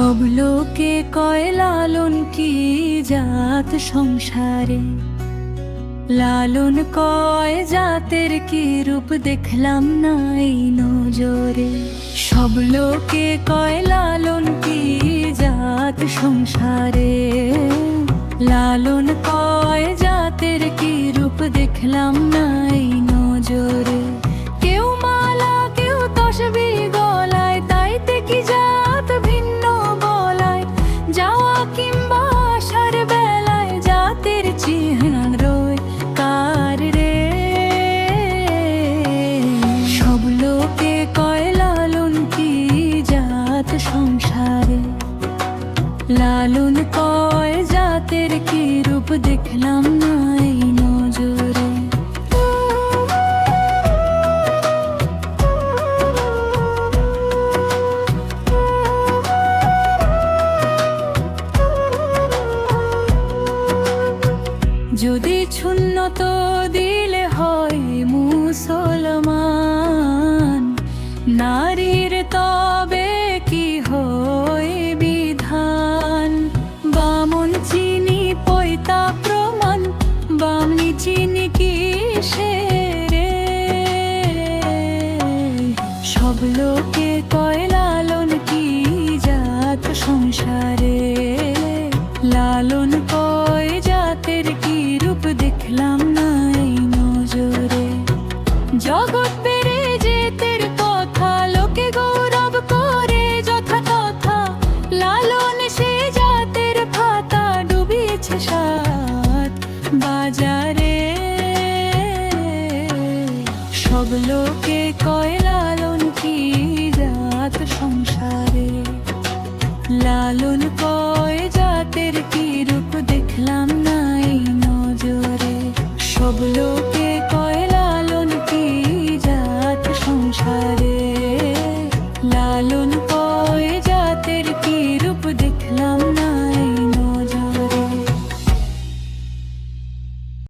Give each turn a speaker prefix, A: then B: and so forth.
A: সব লোকে কয় লালন কি জাত সংসারে, লালন কয় জাতের কি রূপ দেখলাম না এই নজরে। সব লোকে কয় লালন কি জাত সংসারে, লালন কয় জাতের কি রূপ দেখলাম না এই নজরে। কেউ মালা কেউ তসবি গলায়, তাইতে কি জাত ভিন্ন বলায়, যাওয়া কিংবা আসার বেলায় জাতের চিহ্ন রয় কার রে। সব লোকে কয় লালন কি জাত সংসারে, লালন কয় জাতের কি রূপ দেখলাম না এই নজরে। যদি শূন্য তো দিলে হয় মুসলমান, নারীর তবে কি হয় বিধান। বামন চিনি পয়তা প্রমাণ, বামনি চিনি কিসেরে। সব লোকে কয় লালন কি জাত সংসারে, লালন কয় জাতের কি রূপ দেখলাম না এই নজরে। জগৎ পেরে যেতের কথা লোকে গৌরব করে যথা তথা, লালন সে জাতের ফাতা ডুবিয়েছে সাত বাজারে। সব লোকে কয় লালন কি জাত সংসারে, লালন কয় জাতের কি রূপ দেখলাম না এই নজরে। সব লোকে কয় লালন কি জাত সংসারে, লালন